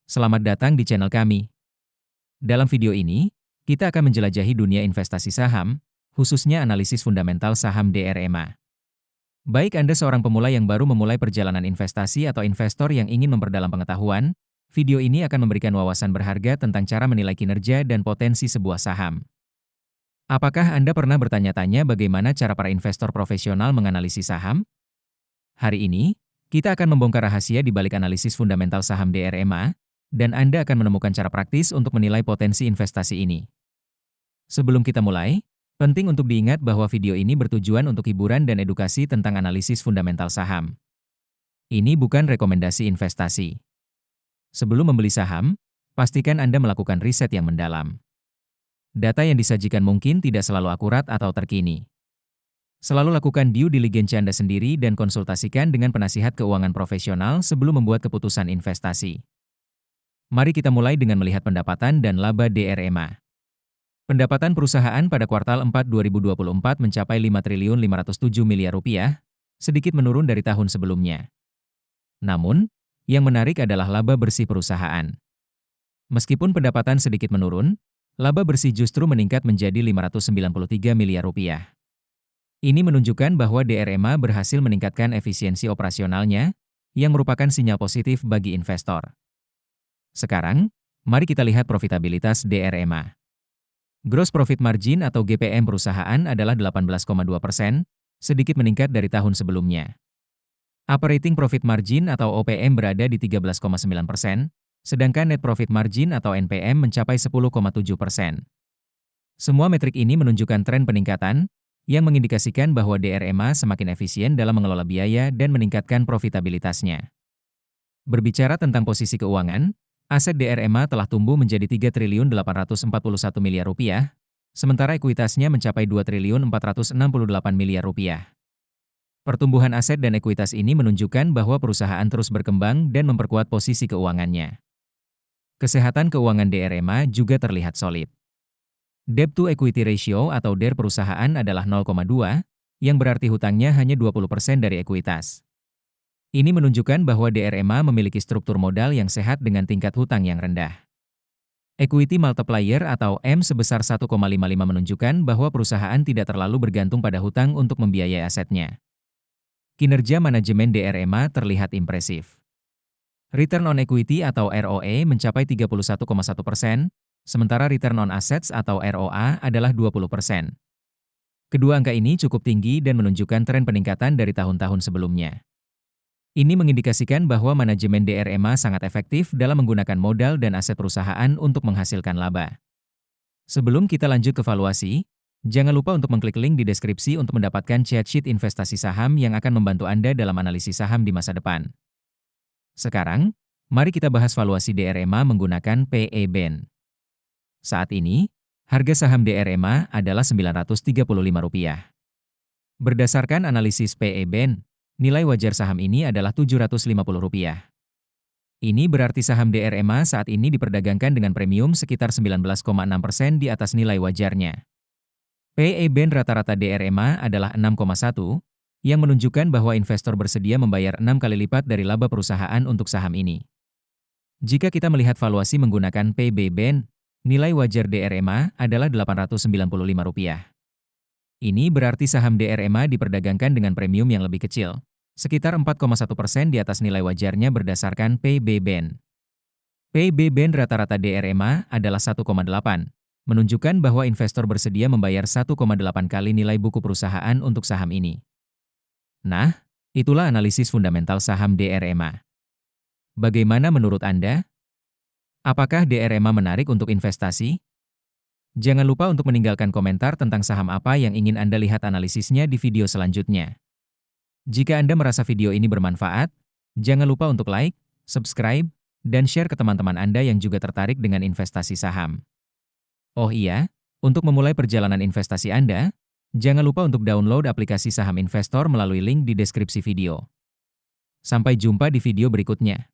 Selamat datang di channel kami. Dalam video ini, kita akan menjelajahi dunia investasi saham, khususnya analisis fundamental saham DRMA. Baik Anda seorang pemula yang baru memulai perjalanan investasi atau investor yang ingin memperdalam pengetahuan, video ini akan memberikan wawasan berharga tentang cara menilai kinerja dan potensi sebuah saham. Apakah Anda pernah bertanya-tanya bagaimana cara para investor profesional menganalisis saham? Hari ini, kita akan membongkar rahasia di balik analisis fundamental saham DRMA, dan Anda akan menemukan cara praktis untuk menilai potensi investasi ini. Sebelum kita mulai, penting untuk diingat bahwa video ini bertujuan untuk hiburan dan edukasi tentang analisis fundamental saham. Ini bukan rekomendasi investasi. Sebelum membeli saham, pastikan Anda melakukan riset yang mendalam. Data yang disajikan mungkin tidak selalu akurat atau terkini. Selalu lakukan due diligence Anda sendiri dan konsultasikan dengan penasihat keuangan profesional sebelum membuat keputusan investasi. Mari kita mulai dengan melihat pendapatan dan laba DRMA. Pendapatan perusahaan pada kuartal 4 2024 mencapai Rp5.507 miliar, sedikit menurun dari tahun sebelumnya. Namun, yang menarik adalah laba bersih perusahaan. Meskipun pendapatan sedikit menurun, laba bersih justru meningkat menjadi Rp593 miliar. Ini menunjukkan bahwa DRMA berhasil meningkatkan efisiensi operasionalnya, yang merupakan sinyal positif bagi investor. Sekarang, mari kita lihat profitabilitas DRMA. Gross Profit Margin atau GPM perusahaan adalah 18,2%, sedikit meningkat dari tahun sebelumnya. Operating Profit Margin atau OPM berada di 13,9%, sedangkan Net Profit Margin atau NPM mencapai 10,7%. Semua metrik ini menunjukkan tren peningkatan, yang mengindikasikan bahwa DRMA semakin efisien dalam mengelola biaya dan meningkatkan profitabilitasnya. Berbicara tentang posisi keuangan, aset DRMA telah tumbuh menjadi Rp3.841 miliar, sementara ekuitasnya mencapai Rp2.468 miliar. Pertumbuhan aset dan ekuitas ini menunjukkan bahwa perusahaan terus berkembang dan memperkuat posisi keuangannya. Kesehatan keuangan DRMA juga terlihat solid. Debt to Equity Ratio atau DER perusahaan adalah 0,2, yang berarti hutangnya hanya 20% dari ekuitas. Ini menunjukkan bahwa DRMA memiliki struktur modal yang sehat dengan tingkat hutang yang rendah. Equity Multiplier atau M sebesar 1,55 menunjukkan bahwa perusahaan tidak terlalu bergantung pada hutang untuk membiayai asetnya. Kinerja manajemen DRMA terlihat impresif. Return on Equity atau ROE mencapai 31,1%, sementara Return on Assets atau ROA adalah 20%. Kedua angka ini cukup tinggi dan menunjukkan tren peningkatan dari tahun-tahun sebelumnya. Ini mengindikasikan bahwa manajemen DRMA sangat efektif dalam menggunakan modal dan aset perusahaan untuk menghasilkan laba. Sebelum kita lanjut ke valuasi, jangan lupa untuk mengklik link di deskripsi untuk mendapatkan cheat sheet investasi saham yang akan membantu Anda dalam analisis saham di masa depan. Sekarang, mari kita bahas valuasi DRMA menggunakan PE/BEN. Saat ini, harga saham DRMA adalah Rp935. Berdasarkan analisis PE/BEN, nilai wajar saham ini adalah Rp750. Ini berarti saham DRMA saat ini diperdagangkan dengan premium sekitar 19,6% di atas nilai wajarnya. PE/BEN rata-rata DRMA adalah 6,1, yang menunjukkan bahwa investor bersedia membayar 6 kali lipat dari laba perusahaan untuk saham ini. Jika kita melihat valuasi menggunakan PB/BEN, nilai wajar DRMA adalah Rp895. Ini berarti saham DRMA diperdagangkan dengan premium yang lebih kecil, sekitar 4,1% di atas nilai wajarnya berdasarkan PB/BEN. PB/BEN rata-rata DRMA adalah 1,8, menunjukkan bahwa investor bersedia membayar 1,8 kali nilai buku perusahaan untuk saham ini. Nah, itulah analisis fundamental saham DRMA. Bagaimana menurut Anda? Apakah DRMA menarik untuk investasi? Jangan lupa untuk meninggalkan komentar tentang saham apa yang ingin Anda lihat analisisnya di video selanjutnya. Jika Anda merasa video ini bermanfaat, jangan lupa untuk like, subscribe, dan share ke teman-teman Anda yang juga tertarik dengan investasi saham. Oh iya, untuk memulai perjalanan investasi Anda, jangan lupa untuk download aplikasi saham investor melalui link di deskripsi video. Sampai jumpa di video berikutnya.